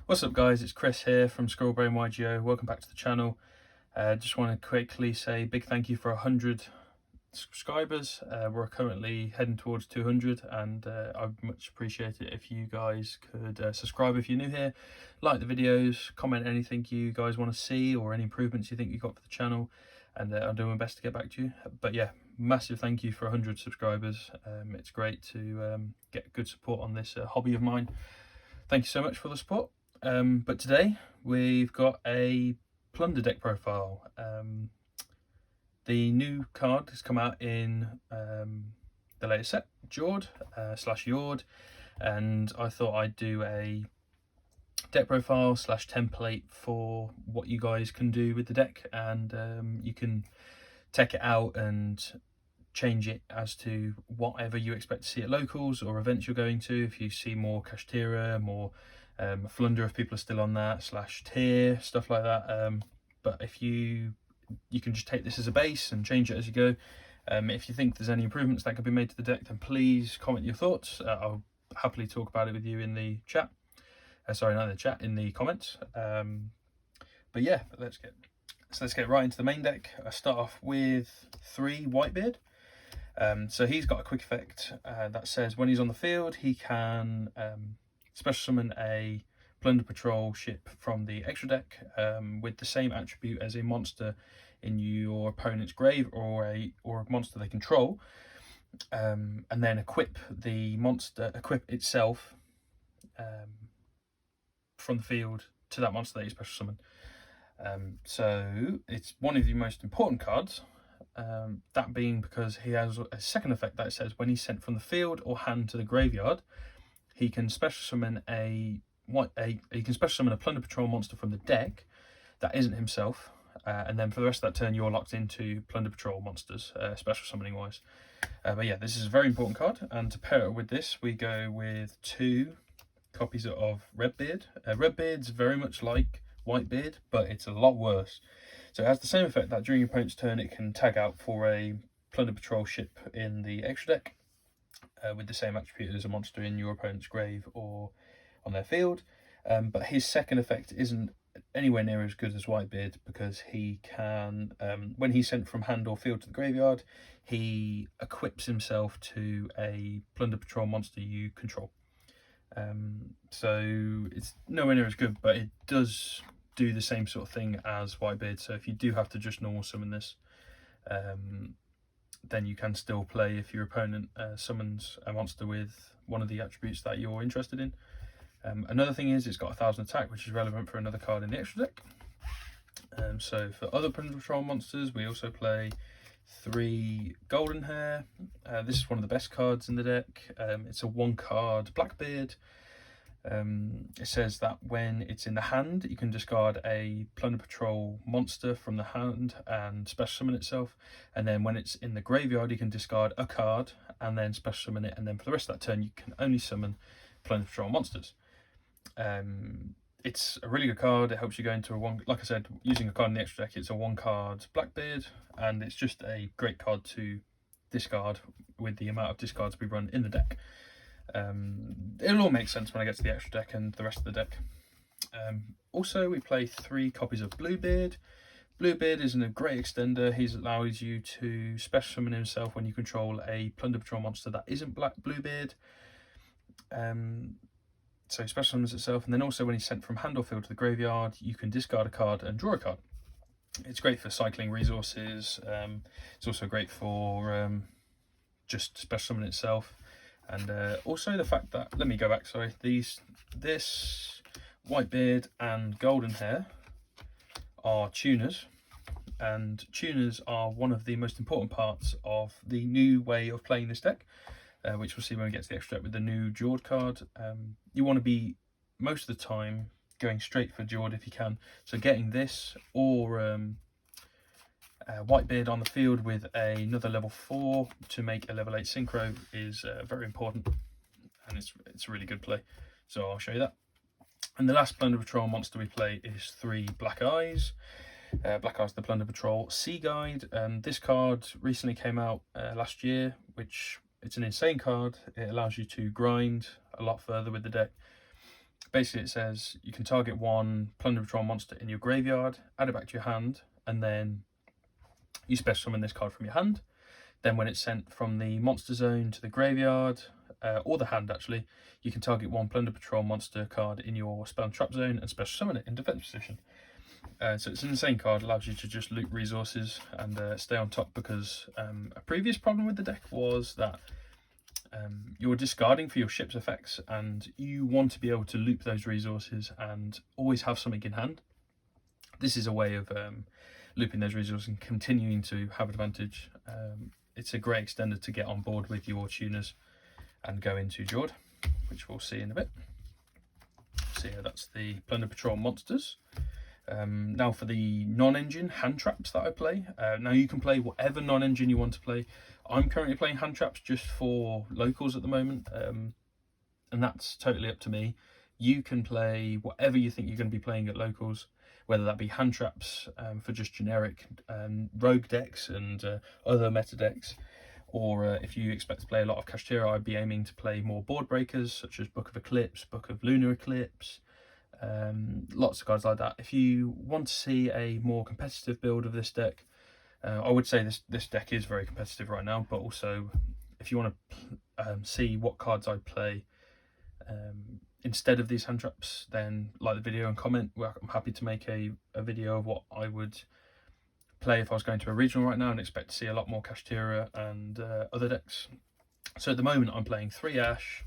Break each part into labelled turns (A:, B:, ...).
A: What's up guys, it's Chris here from PHHY. Welcome back to the channel. Just want to quickly say a big thank you for 100 subscribers. We're currently heading towards 200 and I'd much appreciate it if you guys could subscribe if you're new here, like the videos, comment anything you guys want to see or any improvements you think you got for the channel, and I'll do my best to get back to you. But yeah, massive thank you for 100 subscribers. It's great to get good support on this hobby of mine. Thank you so much for the support. But today we've got a Plunder deck profile. The new card has come out in the latest set, Jord slash Yord, and I thought I'd do a deck profile slash template for what you guys can do with the deck, and you can take it out and change it as to whatever you expect to see at locals or events you're going to. If you see more Kashtira, more Flunder if people are still on that, slash tier, stuff like that. But if you can just take this as a base and change it as you go. If you think there's any improvements that could be made to the deck, then please comment your thoughts. I'll happily talk about it with you in the chat. Sorry, not in the chat, in the comments. But yeah, let's get right into the main deck. I start off with 3 Whitebeard. So he's got a quick effect that says when he's on the field, he can special summon a Plunder Patrol ship from the extra deck with the same attribute as a monster in your opponent's grave or a monster they control, and then equip itself from the field to that monster that you special summon. So it's one of the most important cards. That being because he has a second effect that says when he's sent from the field or hand to the graveyard, he can special summon a Plunder Patrol monster from the deck that isn't himself, and then for the rest of that turn you're locked into Plunder Patrol monsters, special summoning wise. But yeah, this is a very important card, and to pair it with this we go with 2 copies of Redbeard. Redbeard's very much like Whitebeard, but it's a lot worse. So it has the same effect that during your opponent's turn it can tag out for a Plunder Patrol ship in the extra deck with the same attribute as a monster in your opponent's grave or on their field. But his second effect isn't anywhere near as good as Whitebeard, because he can, when he's sent from hand or field to the graveyard, he equips himself to a Plunder Patrol monster you control. So it's nowhere near as good, but it does do the same sort of thing as Whitebeard. So if you do have to just normal summon this, then you can still play if your opponent summons a monster with one of the attributes that you're interested in. Another thing is it's got 1000 attack, which is relevant for another card in the extra deck. So for other Plunder Patrol monsters, we also play 3 Golden Hair. This is one of the best cards in the deck. It's a 1-card Blackbeard. It says that when it's in the hand, you can discard a Plunder Patrol monster from the hand and special summon itself, and then when it's in the graveyard you can discard a card and then special summon it, and then for the rest of that turn you can only summon Plunder Patrol monsters. It's a really good card. It helps you go into like I said, using a card in the extra deck, it's a 1-card Blackbeard, and it's just a great card to discard with the amount of discards we run in the deck. It'll all make sense when I get to the extra deck and the rest of the deck. Also, we play 3 copies of Bluebeard. Bluebeard is a great extender. He allows you to special summon himself when you control a Plunder Patrol monster that isn't Bluebeard. So he special summons itself, and then also when he's sent from hand or field to the graveyard, you can discard a card and draw a card. It's great for cycling resources. It's also great for just special summon itself. And also the fact that, let me go back, sorry, this Whitebeard and Golden Hair are tuners, and tuners are one of the most important parts of the new way of playing this deck, which we'll see when we get to the extra deck with the new Jord card. You want to be, most of the time, going straight for Jord if you can, so getting this or Whitebeard on the field with another level 4 to make a level 8 synchro is very important, and it's a really good play, so I'll show you that. And the last Plunder Patrol monster we play is 3 Black Eyes. Black Eyes the Plunder Patrol Sea Guide. This card recently came out last year, which it's an insane card. It allows you to grind a lot further with the deck. Basically it says you can target one Plunder Patrol monster in your graveyard, add it back to your hand, and then you special summon this card from your hand. Then when it's sent from the monster zone to the graveyard, or the hand actually, you can target one Plunder Patrol monster card in your spell and trap zone and special summon it in defense position. So it's an insane card, allows you to just loot resources and stay on top, because a previous problem with the deck was that you're discarding for your ship's effects, and you want to be able to loop those resources and always have something in hand. This is a way of looping those resources and continuing to have advantage. It's a great extender to get on board with your tuners and go into Jord, which we'll see in a bit. So yeah, that's the Plunder Patrol monsters. Now for the non-engine hand traps that I play. Now you can play whatever non-engine you want to play. I'm currently playing hand traps just for locals at the moment, and that's totally up to me. You can play whatever you think you're going to be playing at locals, whether that be hand traps for just generic rogue decks and other meta decks, or if you expect to play a lot of Kashtira, I'd be aiming to play more board breakers such as Book of Eclipse, Book of Lunar Eclipse, lots of cards like that. If you want to see a more competitive build of this deck, I would say this deck is very competitive right now, but also if you want to see what cards I play instead of these hand traps, then like the video and comment. I'm happy to make a video of what I would play if I was going to a regional right now, and expect to see a lot more Kashtira and other decks. So at the moment I'm playing 3 Ash,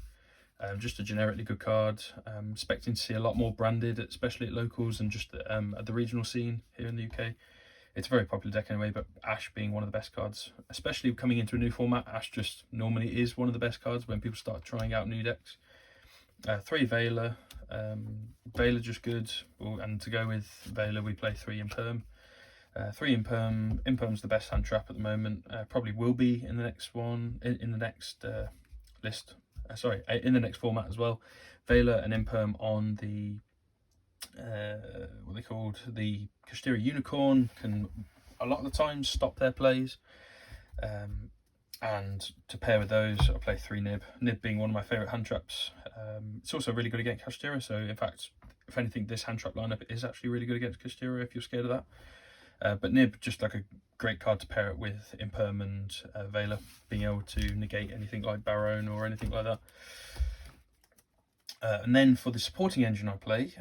A: just a generically good card. Expecting to see a lot more branded, especially at locals and just at the regional scene here in the UK. It's a very popular deck anyway, but Ash being one of the best cards, especially coming into a new format. Ash just normally is one of the best cards when people start trying out new decks. 3 Veiler, Veiler just good, and to go with Veiler we play 3 Imperm. 3 Imperm. Imperm's the best hand trap at the moment, probably will be in the next one, in the next list, in the next format as well. Veiler and Imperm on the, what they called, the Kashtira Unicorn can a lot of the time stop their plays. And to pair with those, I play 3 Nib. Nib being one of my favourite hand traps. It's also really good against Kashtira, so in fact, if anything, this hand trap lineup is actually really good against Kashtira if you're scared of that. But Nib, just like a great card to pair it with Imperm and Veiler, being able to negate anything like Baron or anything like that. And then for the supporting engine I play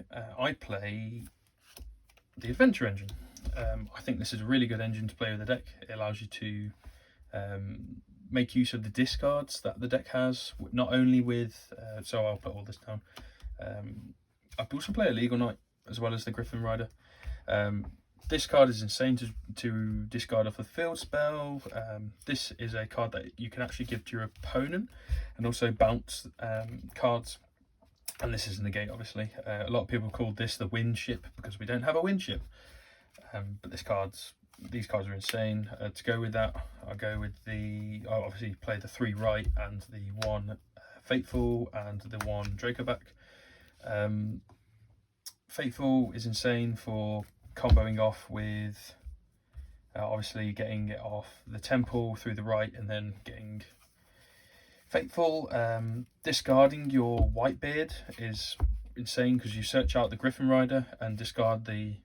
A: the Adventure engine. I think this is a really good engine to play with the deck. It allows you to make use of the discards that the deck has, not only with, so I'll put all this down. I also play a Legal Knight as well as the Griffin Rider. This card is insane to discard off the field spell. This is a card that you can actually give to your opponent and also bounce cards. And this is a negate, obviously. A lot of people call this the wind ship because we don't have a wind ship. But these cards are insane. To go with that, I'll go with I'll obviously play the 3 Right and the 1 Fateful and the 1 Dracoback. Fateful is insane for comboing off with obviously getting it off the Temple through the right and then getting Fateful. Discarding your Whitebeard is insane because you search out the Griffin Rider and discard the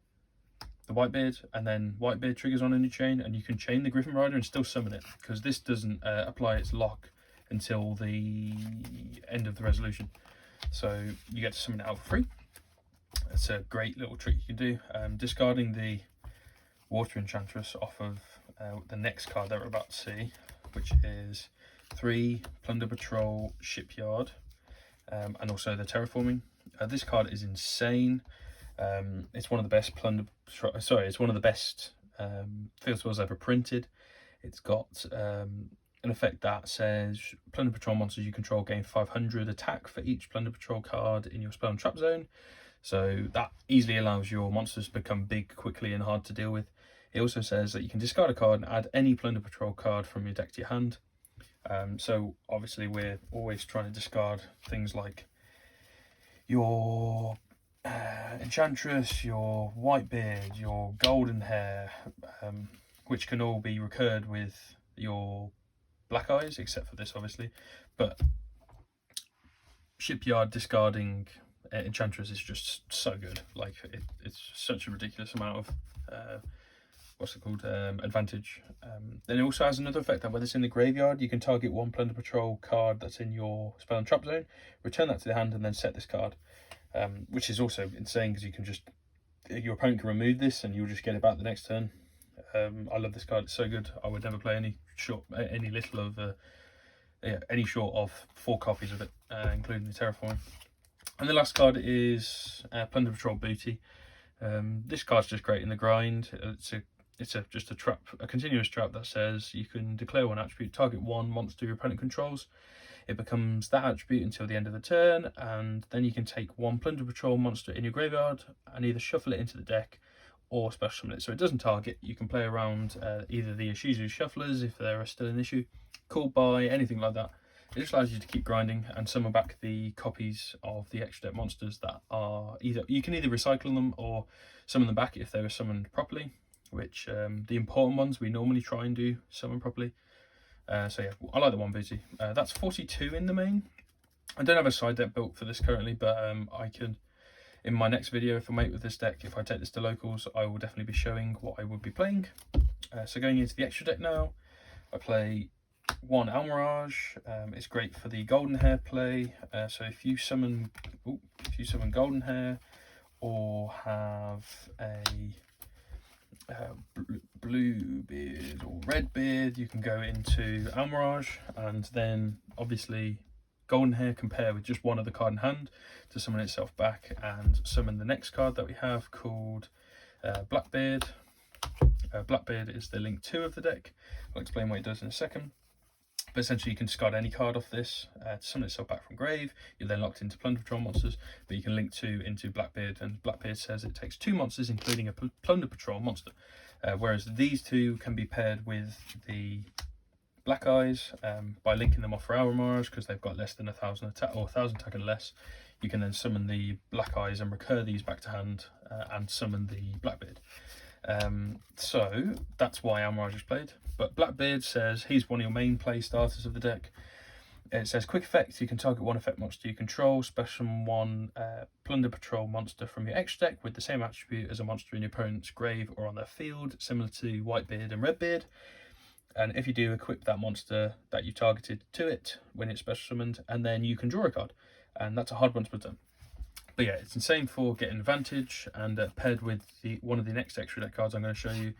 A: Whitebeard, and then Whitebeard triggers on a new chain, and you can chain the Griffin Rider and still summon it because this doesn't apply its lock until the end of the resolution. So you get to summon it out for free. It's a great little trick you can do. Discarding the Water Enchantress off of the next card that we're about to see, which is 3 Plunder Patrol Shipyard, and also the Terraforming. This card is insane. It's one of the best it's one of the best field spells ever printed. It's got an effect that says Plunder Patrol monsters you control gain 500 attack for each Plunder Patrol card in your spell and trap zone. So that easily allows your monsters to become big quickly and hard to deal with. It also says that you can discard a card and add any Plunder Patrol card from your deck to your hand. So obviously we're always trying to discard things like your Enchantress, your Whitebeard, your Golden Hair, which can all be recurred with your Black Eyes, except for this obviously. But Shipyard discarding Enchantress is just so good. Like it's such a ridiculous amount of advantage. Then it also has another effect that when it's in the graveyard, you can target one Plunder Patrol card that's in your spell and trap zone, return that to the hand, and then set this card, which is also insane because you can just, your opponent can remove this and you'll just get it back the next turn. I love this card, it's so good. I would never play any short of 4 copies of it, including the Terraforming. And the last card is Plunder Patrol Booty. This card's just great in the grind. It's just a trap, a continuous trap that says you can declare one attribute, target one monster your opponent controls. It becomes that attribute until the end of the turn, and then you can take one Plunder Patrol monster in your graveyard and either shuffle it into the deck or special summon it. So it doesn't target. You can play around either the Ishizu Shufflers if they're still an issue, Called By, anything like that. It just allows you to keep grinding and summon back the copies of the extra deck monsters that are you can either recycle them or summon them back if they were summoned properly, which the important ones we normally try and do summon properly. So yeah, I like the one booty. That's 42 in the main. I don't have a side deck built for this currently, but I can, in my next video, if I make with this deck, if I take this to locals, I will definitely be showing what I would be playing. So going into the extra deck now, I play one Almirage. It's great for the Golden Hair play. So if you summon Golden Hair or have a blue beard or red beard, you can go into Almirage, and then obviously Golden Hair can pair with just one other card in hand to summon itself back and summon the next card that we have called Blackbeard. Blackbeard is the link 2 of the deck. I'll explain what it does in a second. But essentially you can discard any card off this to summon itself back from grave. You're then locked into Plunder Patrol monsters, but you can link 2 into Blackbeard, and Blackbeard says it takes 2 monsters including a Plunder Patrol monster, whereas these 2 can be paired with the Black Eyes by linking them off for Almirage because they've got less than 1,000 attack or 1,000 attack and less. You can then summon the Black Eyes and recur these back to hand and summon the Blackbeard. So that's why Almirage is played. But Blackbeard says he's one of your main play starters of the deck. It says quick effect, you can target one effect monster you control, special one Plunder Patrol monster from your extra deck with the same attribute as a monster in your opponent's grave or on their field, similar to Whitebeard and Redbeard. And if you do, equip that monster that you targeted to it when it's special summoned, and then you can draw a card. And that's a hard one to put down. But yeah, it's insane for getting advantage, and paired with one of the next extra deck cards I'm going to show you,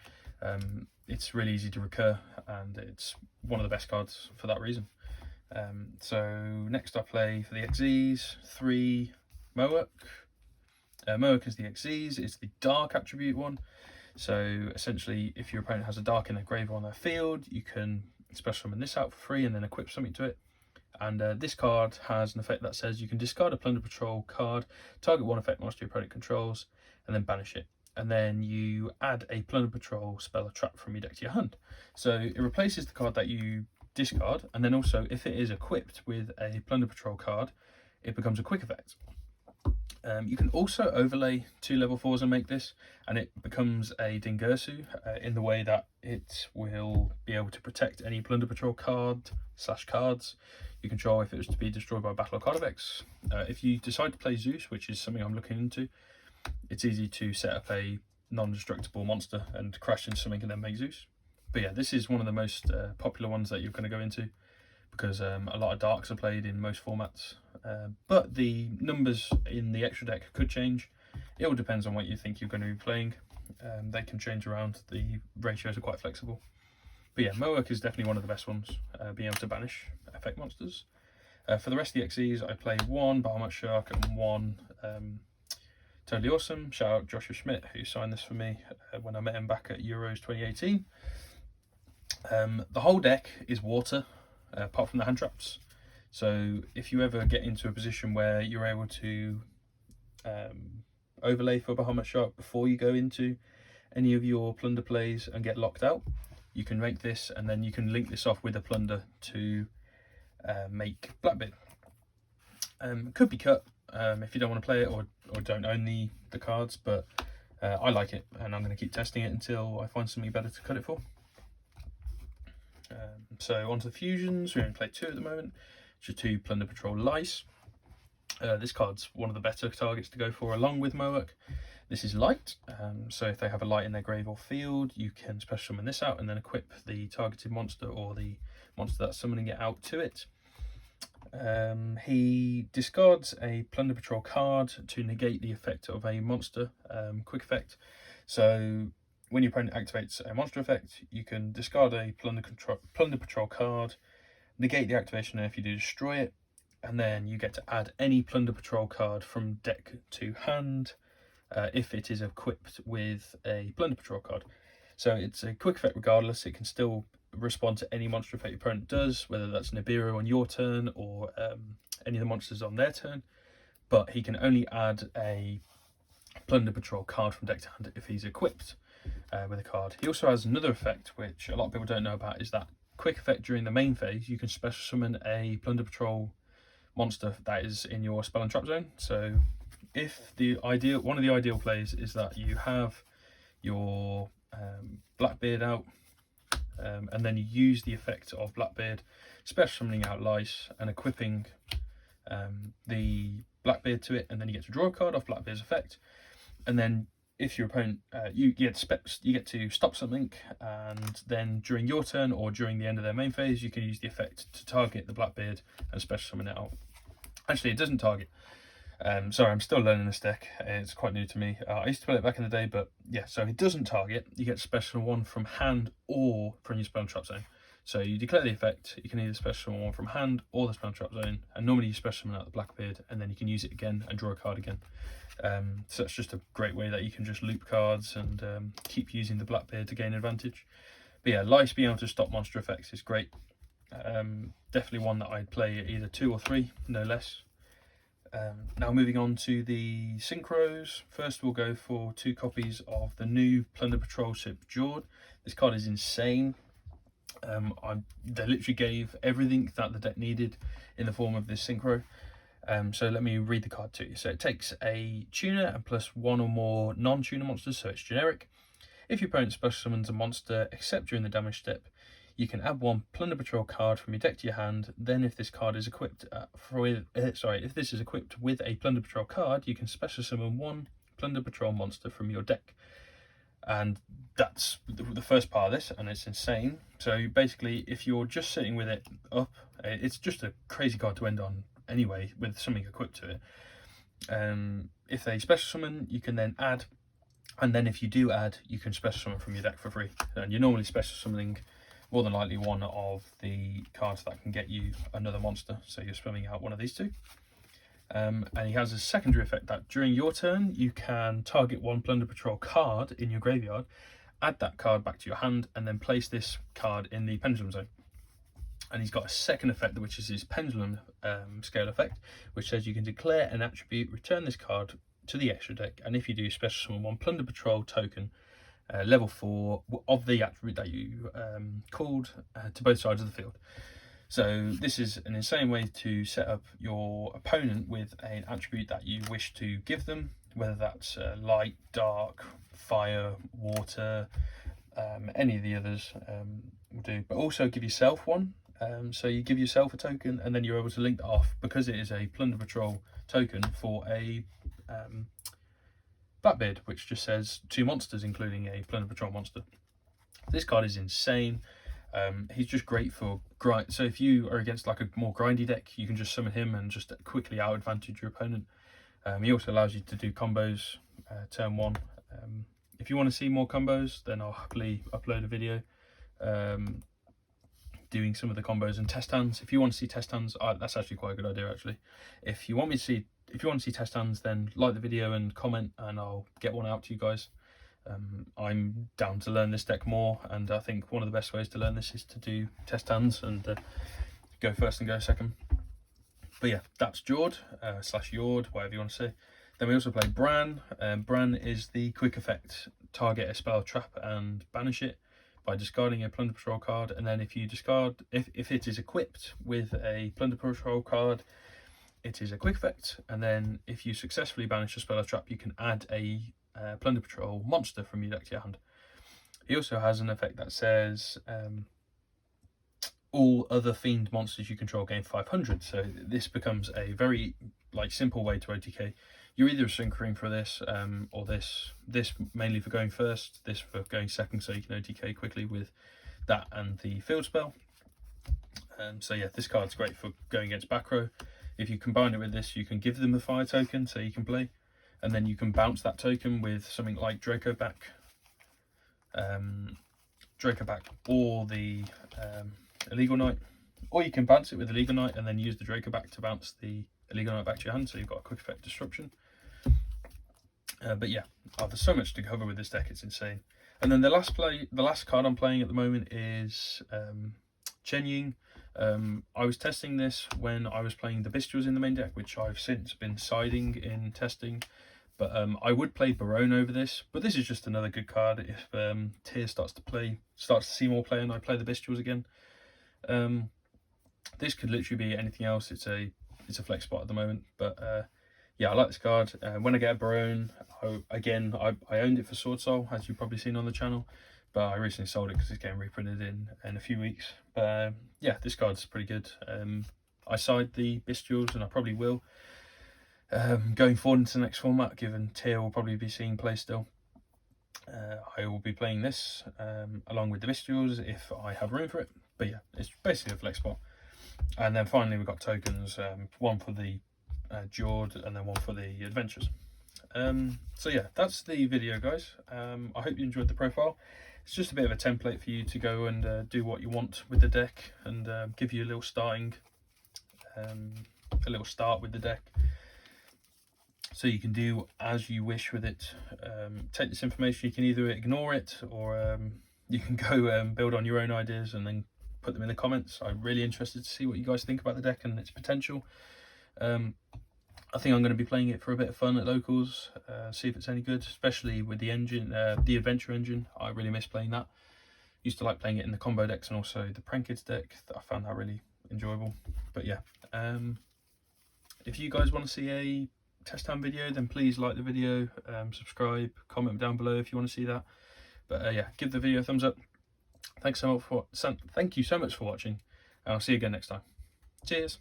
A: it's really easy to recur, and it's one of the best cards for that reason. So next I play for the XZs 3 Moak. Moak is the XZs, it's the dark attribute one. So essentially, if your opponent has a dark in their grave or on their field, you can special summon this out for free and then equip something to it. And this card has an effect that says you can discard a Plunder Patrol card, target one effect monster your opponent controls, and then banish it. And then you add a Plunder Patrol spell or trap from your deck to your hand. So it replaces the card that you discard, and then also if it is equipped with a Plunder Patrol card, it becomes a quick effect. You can also overlay 2 level 4s and make this, and it becomes a Dingirsu in the way that it will be able to protect any Plunder Patrol cards you control if it was to be destroyed by battle or card effects. If you decide to play Zeus, which is something I'm looking into, it's easy to set up a non-destructible monster and crash into something and then make Zeus. But yeah, this is one of the most popular ones that you're going to go into, because a lot of darks are played in most formats, but the numbers in the extra deck could change. It all depends on what you think you're going to be playing. They can change around, the ratios are quite flexible. But yeah, Moak is definitely one of the best ones, being able to banish effect monsters. For the rest of the XEs, I play 1 Bahamut Shark and 1 Totally Awesome. Shout out Joshua Schmidt, who signed this for me when I met him back at Euros 2018. The whole deck is water, apart from the hand traps. So if you ever get into a position where you're able to overlay for Bahamut Shark before you go into any of your plunder plays and get locked out, you can make this, and then you can link this off with a plunder to make Blackbeard. Could be cut if you don't want to play it or don't own the cards, but I like it, and I'm going to keep testing it until I find something better to cut it for. So onto the fusions. We only play 2 at the moment, which are 2 Plunder Patrol Lice. This card's one of the better targets to go for along with Moark. This is light, so if they have a light in their grave or field, you can special summon this out and then equip the targeted monster or the monster that's summoning it out to it. He discards a Plunder Patrol card to negate the effect of a monster, quick effect. So when your opponent activates a monster effect, you can discard a Plunder Patrol card, negate the activation, and if you do, destroy it, and then you get to add any Plunder Patrol card from deck to hand if it is equipped with a Plunder Patrol card. So it's a quick effect regardless. It can still respond to any monster effect your opponent does, whether that's Nibiru on your turn or any of the monsters on their turn, but he can only add a Plunder Patrol card from deck to hand if he's equipped with a card. He also has another effect which a lot of people don't know about, is that quick effect during the main phase you can special summon a Plunder Patrol monster that is in your spell and trap zone. So if one of the ideal plays is that you have your Blackbeard out, and then you use the effect of Blackbeard, special summoning out Lice and equipping the Blackbeard to it, and then you get to draw a card off Blackbeard's effect. And then if your opponent, you get to stop something, and then during your turn or during the end of their main phase, you can use the effect to target the Blackbeard and special summon it out. Actually, it doesn't target. Sorry, I'm still learning this deck. It's quite new to me. I used to play it back in the day, but yeah, so it doesn't target. You get special one from hand or from your spell and trap zone. So you declare the effect, you can either special one from hand or the spell and trap zone, and normally you special summon out the Blackbeard, and then you can use it again and draw a card again. So it's just a great way that you can just loop cards and keep using the Blackbeard to gain advantage. But yeah, Lice being able to stop monster effects is great. Definitely one that I'd play at either 2 or 3, no less. Now moving on to the synchros. First we'll go for 2 copies of the new Plunder Patrol ship Jord. This card is insane. They literally gave everything that the deck needed in the form of this synchro. So let me read the card to you. So it takes a tuner and plus 1 or more non-tuner monsters, so it's generic. If your opponent special summons a monster except during the damage step, you can add 1 Plunder Patrol card from your deck to your hand. Then if this card is equipped if this is equipped with a Plunder Patrol card, you can special summon 1 Plunder Patrol monster from your deck. And that's the first part of this, and it's insane. So basically, if you're just sitting with it up, it's just a crazy card to end on anyway, with something equipped to it. If they special summon, you can then add, and then if you do add, you can special summon from your deck for free. And you're normally special summoning more than likely one of the cards that can get you another monster, so you're spamming out one of these 2. And he has a secondary effect that during your turn you can target 1 Plunder Patrol card in your graveyard, add that card back to your hand, and then place this card in the pendulum zone. And he's got a second effect, which is his pendulum scale effect, which says you can declare an attribute, return this card to the extra deck, and if you do, special summon 1 Plunder Patrol token level 4 of the attribute that you called to both sides of the field. So this is an insane way to set up your opponent with an attribute that you wish to give them, whether that's light, dark, fire, water, any of the others will do, but also give yourself one. So you give yourself a token, and then you're able to link that off, because it is a Plunder Patrol token, for a Blackbeard, which just says 2 monsters, including a Plunder Patrol monster. This card is insane. He's just great for grind. So if you are against like a more grindy deck, you can just summon him and just quickly out advantage your opponent. He also allows you to do combos turn 1. If you want to see more combos, then I'll happily upload a video doing some of the combos and test hands. If you want to see test hands, that's actually quite a good idea actually. If you want to see test hands, then like the video and comment, and I'll get one out to you guys. I'm down to learn this deck more, and I think one of the best ways to learn this is to do test hands and go first and go second. But yeah, that's Jord slash Jord, whatever you want to say. Then we also play Bran. Bran is the quick effect, target a spell, trap and banish it by discarding a Plunder Patrol card, and then if you discard, if it is equipped with a Plunder Patrol card, it is a quick effect, and then if you successfully banish a spell or trap, you can add a Plunder Patrol monster from your deck to your hand. He also has an effect that says all other fiend monsters you control gain 500. So this becomes a very simple way to OTK. You're either syncing for this, or this mainly for going first, this for going second, so you can OTK quickly with that and the field spell. So yeah, this card's great for going against back row. If you combine it with this, you can give them the fire token, so you can play, and then you can bounce that token with something like Dracoback, or the Illegal Knight, or you can bounce it with Illegal Knight and then use the Dracoback to bounce the Illegal Knight back to your hand, so you've got a quick effect disruption. But yeah, there's so much to cover with this deck, it's insane. And then the last card I'm playing at the moment is Chen Ying. I was testing this when I was playing the Bestials in the main deck, which I've since been siding in testing. But I would play Barone over this, but this is just another good card if Tier starts to see more play and I play the Bestials again. This could literally be anything else. It's a flex spot at the moment, but yeah, I like this card. When I get a Barone, I owned it for Sword Soul, as you've probably seen on the channel, but I recently sold it because it's getting reprinted in a few weeks. But yeah, this card's pretty good. I side the Bestials, and I probably will going forward into the next format, given Tier will probably be seeing play still. I will be playing this along with the Bestials if I have room for it. But yeah, it's basically a flex spot. And then finally we've got tokens, one for the Jord and then one for the Adventures. So yeah, that's the video, guys. I hope you enjoyed the profile. It's just a bit of a template for you to go and do what you want with the deck, and give you a little start with the deck, so you can do as you wish with it. Take this information, you can either ignore it, or you can go build on your own ideas and then put them in the comments. I'm really interested to see what you guys think about the deck and its potential. I think I'm going to be playing it for a bit of fun at locals, see if it's any good, especially with the engine, the adventure engine. I really miss playing that. Used to like playing it in the combo decks and also the Prank Kids deck. I found that really enjoyable. But yeah, if you guys want to see a test time video, then please like the video, subscribe, comment down below if you want to see that. But yeah, give the video a thumbs up. Thank you so much for watching, and I'll see you again next time. Cheers.